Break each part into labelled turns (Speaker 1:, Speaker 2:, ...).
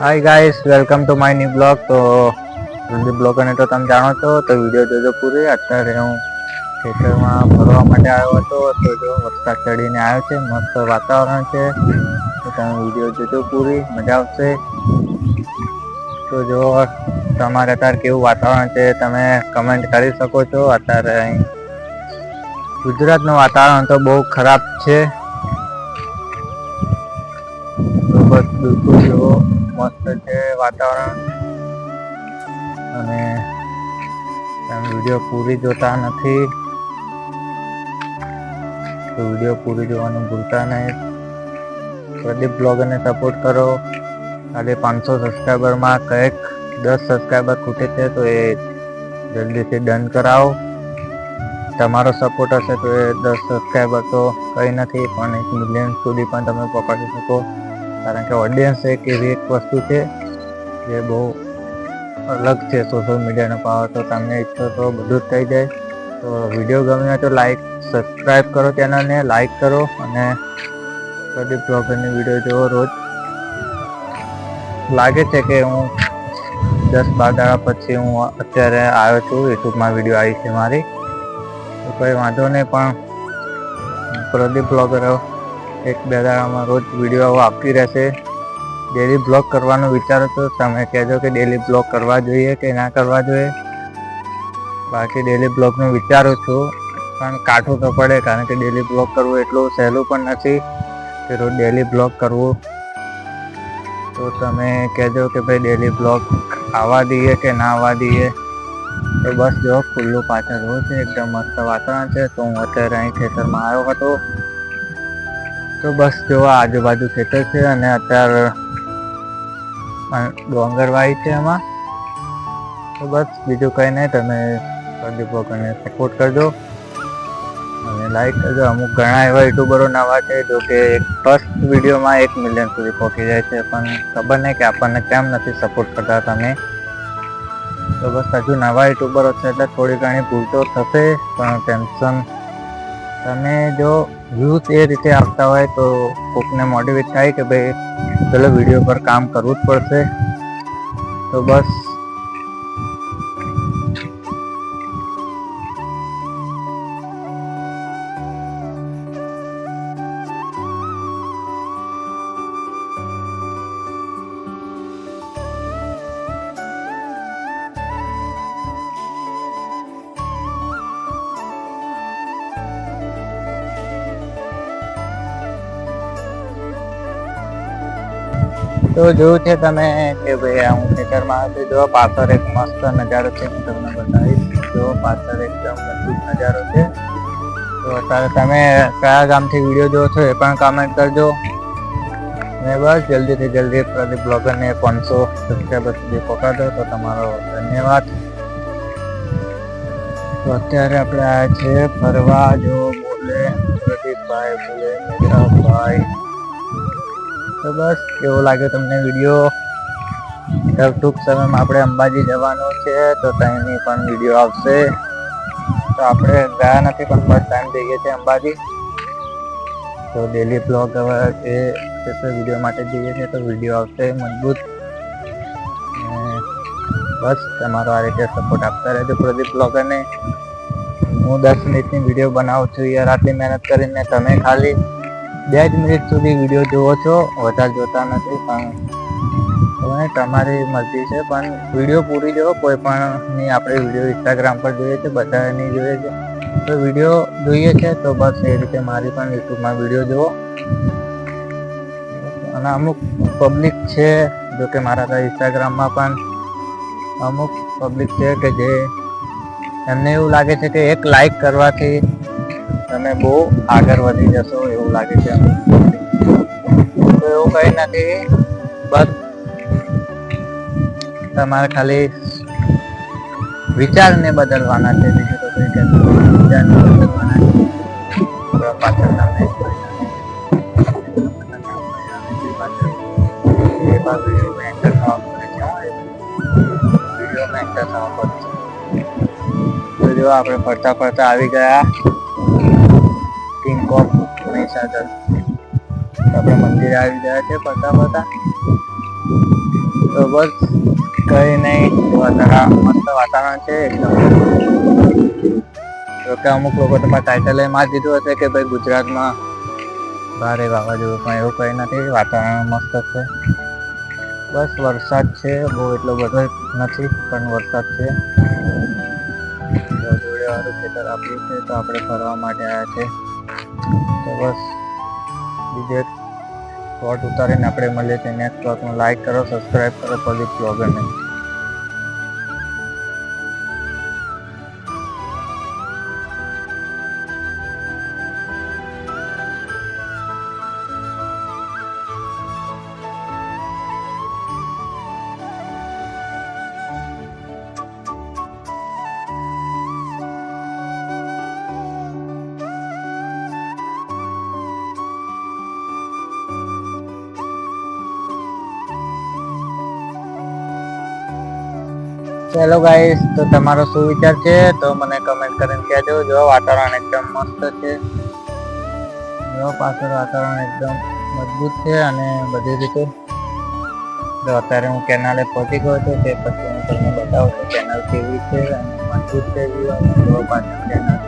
Speaker 1: Hi guys, welcome to my new blog. તો blog અને તો તમે જાણો છો, તો વિડીયો જોજો પૂરી. અત્યારે હું ખેતરમાં ફરવા માટે આવ્યો હતો. તો જો વરસાદ ચડીને આવ્યો છે, મસ્ત વાતાવરણ છે. તો તમે વિડીયો જોજો પૂરી, મજા આવશે. તો જો તમારે અત્યારે કેવું વાતાવરણ છે તમે કમેન્ટ કરી શકો છો. અત્યારે ગુજરાતનું વાતાવરણ તો બહુ ખરાબ છે. તો બસ બિલકુલ જો મસ્ત છે વાતાવરણ. અને તમે વિડીયો પૂરી જોતા નથી તો વિડીયો પૂરી જોવાનું ભૂલતા નહીં. પ્રદીપ બ્લોગરને સપોર્ટ કરો. ખાલી 500 સબસ્ક્રાઈબરમાં કંઈક 10 સબસ્ક્રાઈબર ખૂટે છે, તો એ જલ્દીથી ડન કરાવો. તમારો સપોર્ટ હશે તો એ 10 સબસ્ક્રાઈબર તો કંઈ નથી, પણ 1 મિલિયન સુધી પણ તમે પકડી શકો. કારણ કે ઓડિયન્સ એક એવી એક વસ્તુ છે જે બહુ અલગ છે સોશિયલ મીડિયાનો પાવર. તો તમને ઈચ્છો તો બધું જ થઈ જાય. તો વિડીયો ગમે તો લાઈક સબસ્ક્રાઈબ કરો, ચેનલને લાઈક કરો. અને પ્રદીપ બ્લોગરની વિડીયો જોવો રોજ. લાગે છે કે હું 10-12 દાડા પછી હું અત્યારે આવ્યો છું, યુટ્યુબમાં વિડીયો આવી છે મારી. તો કંઈ વાંધો નહીં, પણ પ્રદીપ બ્લોગર 1-2 દાડામાં રોજ વિડીયો આવતી રહેશે. ડેલી બ્લોગ કરવાનું વિચારો તો તમે કહેજો કે ડેલી બ્લોગ કરવા જોઈએ કે ના કરવા જોઈએ. બાકી ડેલી બ્લોગનું વિચારું છું, પણ કાઠું તો પડે, કારણ કે ડેલી બ્લોગ કરવું એટલું સહેલું પણ નથી કે રોજ ડેલી બ્લોગ કરવું. તો તમે કહેજો કે ભાઈ ડેલી બ્લોગ આવવા દઈએ કે ના આવવા દઈએ. તો બસ જો ખુલ્લું પાછળ રોડ છે, એકદમ મસ્ત વાતાવરણ છે. તો હું અત્યારે અહીં ખેતરમાં આવ્યો હતો. તો બસ જો આજુબાજુ ખેતર છે અને અત્યારે ડોંગરવાઈ છે એમાં. તો બસ બીજું કંઈ નહીં, તમે પ્રદીપ બ્લોગરને સપોર્ટ કરજો અને લાઈક કરજો. અમુક ઘણા એવા યુટ્યુબરો નવા છે જો કે ફર્સ્ટ વિડીયોમાં 1 મિલિયન સુધી પહોંચી જાય છે, પણ ખબર નહીં કે આપણને કેમ નથી સપોર્ટ કરતા તમે. તો બસ હજુ નવા યુટ્યુબરો છે એટલે થોડી ઘણી ભૂલ તો થશે, પણ ટેન્શન. તમે જો વ્યૂઝ એ રીતે આવતા હોય તો કોકને મોટિવેટ થાય કે ભાઈ ચલો વિડીયો પર કામ કરવું જ પડશે. તો બસ તો જોયું છે તમે કે ભાઈ હું ખેતરમાં આવ્યો. જો પાછળ એક મસ્ત નજારો છે, હું તમને બતાવીશ. જો પાછળ એકદમ મજબૂત નજારો છે. તો અત્યારે તમે કયા ગામથી વિડીયો જોવો છો એ પણ કમેન્ટ કરજો. અને બસ જલ્દીથી જલ્દી પ્રદીપ બ્લોગરને 500 સબસ્ક્રાઈબર સુધી પકડો તો તમારો ધન્યવાદ. તો અત્યારે આપણે આવ્યા છીએ ફરવા. જો બોલે પ્રદીપભાઈ, બોલે મેઘરાભાઈ. તો બસ કેવો લાગ્યો તમને વિડીયો? ટૂંક સમયમાં આપણે અંબાજી જવાનું છે, તો ત્યાંની પણ વિડીયો આવશે. તો આપણે ગયા નથી, પણ ફર્સ્ટ ટાઈમ જઈએ છીએ અંબાજી. તો ડેલી બ્લોગ હવે એ વિડીયો માટે જઈએ છીએ, તો વિડીયો આવશે મજબૂત. બસ તમારો આ રીતે સપોર્ટ આપતા રહેજો પ્રદીપ બ્લોગરને. હું 10 મિનિટની વિડીયો બનાવું છું યાર, આટલી મહેનત કરીને. તમે ખાલી 2 જ મિનિટ સુધી વિડીયો જુઓ છો, વધારે જોતા નથી. પણ તમારી મરજી છે, પણ વિડીયો પૂરી જુઓ. કોઈ પણની આપણે વિડીયો ઇન્સ્ટાગ્રામ પર જોઈએ છે, બધાની જોઈએ છે. તો વિડીયો જોઈએ છે તો બસ એ રીતે મારી પણ યુટ્યુબમાં વિડીયો જુઓ. અને અમુક પબ્લિક છે જો કે મારા ઇન્સ્ટાગ્રામમાં પણ અમુક પબ્લિક છે કે જે એમને એવું લાગે છે કે એક લાઈક કરવાથી તમે બહુ આગળ વધી જશો, એવું લાગે છે. તો એવું કંઈ નથી, બસ તમારે ખાલી વિચારને બદલવાના છે. બીજું તો કંઈ વિચારને બદલવાના છે. પાછળ તમને તો જો આપણે ફરતા ફરતા આવી ગયા કિંગ ઓફ મહીસાગર. આપણે મંદિરે આવી ગયા છે ફરતા ફરતા. તો બસ કઈ નહીં, મસ્ત વાતાવરણ છે એકદમ. કે અમુક લોકો તો ટાઇટલ માં દીધું હશે કે ભાઈ ગુજરાતમાં ભારે વાવાઝોડું, પણ એવું કઈ નથી, વાતાવરણ મસ્ત છે. બસ વરસાદ છે, બહુ એટલો બધો નથી પણ વરસાદ છે. જોડેવાળું ખેતર આપ્યું છે તો આપણે ફરવા માટે આવ્યા છે. તો બસ બીજે શોર્ટ ઉતારીને આપણે મળીએ છીએ નેક્સ્ટ શોર્ટમાં. લાઈક કરો, સબસ્ક્રાઈબ કરો પ્રદીપ બ્લોગરને. હેલો ગાઈસ, તો તમારો શું વિચાર છે તો મને કમેન્ટ કરીને કહેજો. જો વાતાવરણ એકદમ મસ્ત છે, જો પાછળ વાતાવરણ એકદમ મજબૂત છે અને બધી રીતે. તો અત્યારે હું કેનાલે પહોંચી ગયો છું, તે પછી હું તમને બતાવું છું કેનાલ કેવી છે અને મજબૂત છે. જો પાછળ કેનાલ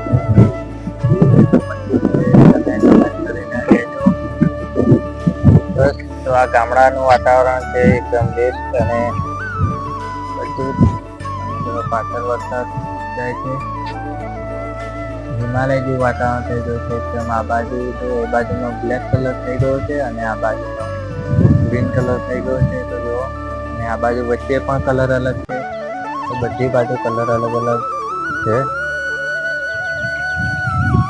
Speaker 1: બસ તો આ ગામડાનું વાતાવરણ છે એકદમ બેસ્ટ અને બધું. પાછળ વરસાદ જાય છે, હિમાલય જેવું વાતાવરણ થઈ ગયું છે એકદમ. આ બાજુ તો એ બાજુનો બ્લેક કલર થઈ ગયો છે અને આ બાજુનો ગ્રીન કલર થઈ ગયો છે. તો જો, અને આ બાજુ વચ્ચે પણ કલર અલગ છે, તો બધી બાજુ કલર અલગ અલગ છે.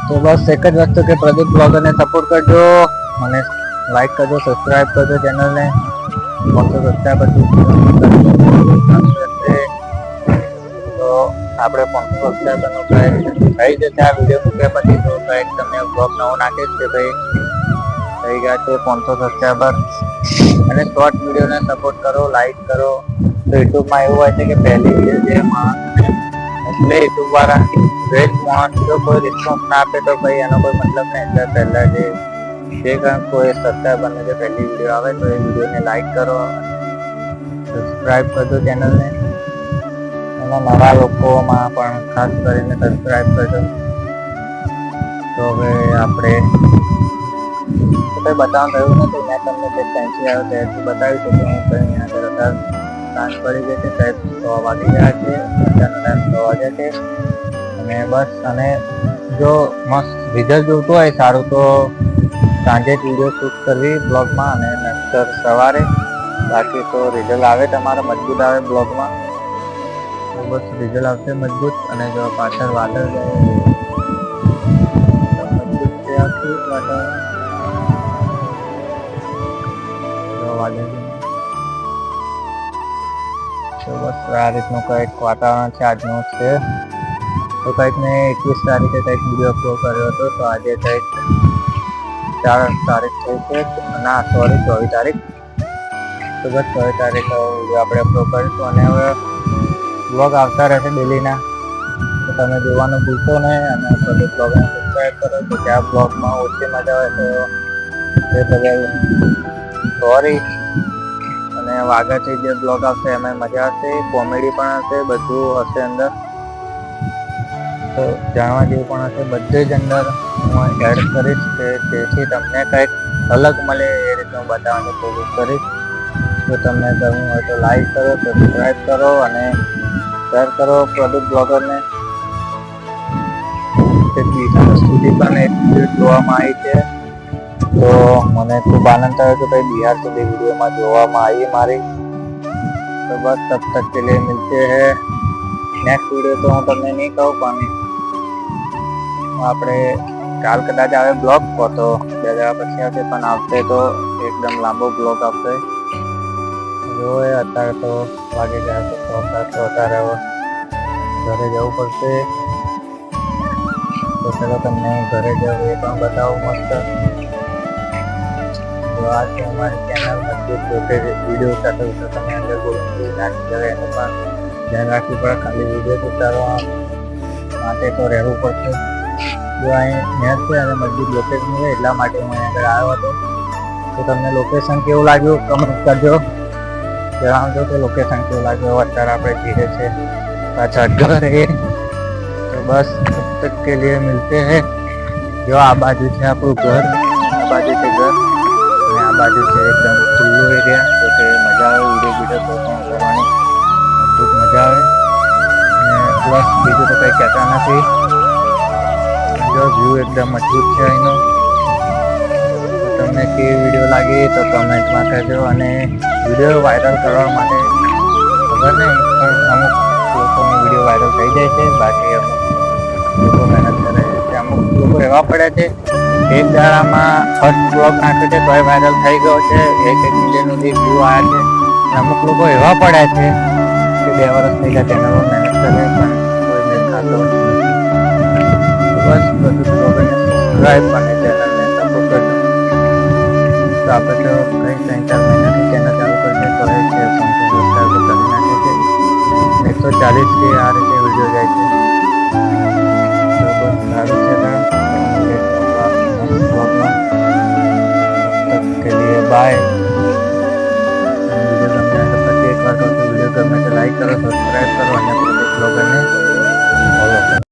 Speaker 1: તો બસ એક જ વસ્તુ કે પ્રદીપ બ્લોગરને સપોર્ટ કરજો, મને લાઈક કરજો, સબસ્ક્રાઈબ કરજો ચેનલને. 500 સબસ્ક્રાઈબર તો આપણે 500 સબસ્ક્રાઈબરનો પ્રયત્ન થઈ જશે આ વિડીયો મૂક્યા પછી. તો કંઈક તમે બ્લોગ નવો નાખીશ કે ભાઈ થઈ ગયા છે 500 સબસ્ક્રાઈબર. અને શોર્ટ વિડીયોને સપોર્ટ કરો, લાઈક કરો. તો યુટ્યુબમાં એવું હોય છે કે પહેલી વિડીયો જે માણસ એટલે યુટ્યુબ વાળા ગ્રેટ માણસ જો કોઈ રિસ્પોન્સ ના આપે તો ભાઈ એનો કોઈ મતલબ નહીં. એટલે પહેલા જે કોઈ સબસ્ક્રાઈબરને જે પહેલી વિડીયો આવે તો એ વિડીયોને લાઈક કરો, સબસ્ક્રાઈબ કરજો ચેનલને. એના નવા લોકોમાં પણ ખાસ કરીને સબસ્ક્રાઈબ કરજો. તો હવે આપણે કંઈ બતાવવાનું થયું નથી, મેં તમને જે ફેન્સી આવ્યો ત્યાંથી બતાવ્યું છે કે હું કંઈ આગળ અત્યારે સાંજ પડી ગઈ છે, સાહેબ 6 વાગી ગયા છે, અત્યારનો ટાઈમ 6 વાગ્યા છે. અને બસ, અને જો મસ્ત રિઝલ્ટ જોતું હોય સારું તો સાંજે જ વિડીયો શૂટ કરવી બ્લોગમાં અને નક્સર સવારે. બાકી તો રિઝલ્ટ આવે તમારે મજબૂત આવે બ્લોગમાં. તો બસ રિઝલ્ટ આવશે મજબૂત. અને જો પાછળ વાદળ જાય મજબૂત છે આખી વાતાવરણ. જો વાદળ તો બસ આ રીતનું કંઈક વાતાવરણ છે આજનું છે. તો કંઈક મેં 21 તારીખે કંઈક વિડીયો અપલોડ કર્યો હતો, તો આજે કંઈક 4 તારીખ થઈ છે, ના સોરી 24 તારીખ. તો બસ 24 તારીખ વિડીયો આપણે અપલોડ કરીશું. અને હવે બ્લોગ આવતા રહેશે ડેલીના, તો તમે જોવાનું ભૂલશો નહીં. અને પ્રદીપ બ્લોગને સબસ્ક્રાઈબ કરો. તો ત્યાં બ્લોગમાં ઓછી મજા આવે તો એ બદલ સોરી. અને વાઘાથી જે બ્લોગ આવશે એમાં મજા આવશે, કોમેડી પણ હશે, બધું હશે અંદર. તો જાણવા જેવું પણ હશે, બધે જ અંદર હું એડ કરીશ કે જેથી તમને કંઈક અલગ મળે એ રીતે હું બતાવવાની કોશિશ કરીશ. જો તમને ગમ્યું હોય તો લાઈક કરો, સબસ્ક્રાઈબ કરો અને શેર કરો પ્રદીપ બ્લોગરને. બિહાર સુધી પણ એક વિડીયો જોવામાં આવી છે, તો મને ખૂબ આનંદ થયો કે ભાઈ બિહાર સુધી વિડીયોમાં જોવામાં આવી મારી. તો બસ તબ તક કે લીએ મિલતે હૈ નેક્સ્ટ વિડીયો. તો હું તમને નહીં કહું પણ આપણે કાલ કદાચ આવે બ્લોગ તો 2 દાડા પછી આવશે, પણ આવશે તો એકદમ લાંબો બ્લોગ આવશે. જો અત્યારે તો વાગી ગયા છે 6 તો અત્યારે ઘરે જવું પડશે. તો ચલો તમને ઘરે જવું એ પણ બતાવું મસ્ત. તો આ છે અમારી ચેનલ મજબૂત જોકે વિડીયો ઉતારતો તો તમે અંદર બોલવું નાખી જવાય એનું પણ ધ્યાન રાખવું પડે. ખાલી વિડીયો ઉતારવા માટે તો રહેવું પડશે. જો અહીં મેચ છે અને મજબૂત લોકેશન છે એટલા માટે હું અહીં આગળ આવ્યો હતો. તો તમને લોકેશન કેવું લાગ્યું કમેન્ટ કરજો. જણાવજો કે લોકેશન કેવું લાગ્યું. અત્યારે આપણે જઈએ છીએ પાછા ઘરે. તો બસ તબ તક કે लिए मिलते हैं. જો આ બાજુ છે આપણું ઘર, આ બાજુ છે ઘર અને આ બાજુ છે એકદમ ખુલ્લું એરિયા. તો કે મજા આવે વિડીયો પણ કરવાની, ખૂબ મજા આવે. અને પ્લસ બીજું તો કંઈ કહેતા નથી. જો વ્યૂ એકદમ મજબૂત છે અહીંનો. તમને કેવી વિડીયો લાગી તો કમેન્ટમાં કહેજો. અને વિડીયો વાયરલ કરવા માટે ખબર નહીં પણ અમુક લોકોની વિડીયો વાયરલ થઈ જાય છે, બાકી અમુક લોકો મહેનત કરે છે. અમુક લોકો એવા પડે છે એક દાડામાં ફર્સ્ટ બ્લોગ નાખે છે તોય વાયરલ થઈ ગયો છે, 1 મિલિયન સુધી વ્યૂ આવ્યા છે. અને અમુક લોકો એવા પડ્યા છે કે 2 વર્ષ થઈ ગયા ચેનલો મહેનત કરે પણ કોઈ મેળ ખાતો નથી. બસ બધું લોકોને સબસ્ક્રાઈબ અને ચેનલને સપોર્ટ કરજો. તો આપણે તો કંઈ 3-4 મહિનાથી ચેનલ ચાલુ કરી તો એ છે 500 સબસ્ક્રાઈબર કરી નાખે છે. 140 કે આ રીતે વિડીયો જાય છે. તો બસ સારું છે. બ્લોગમાં તબ તક કે લીએ બાય.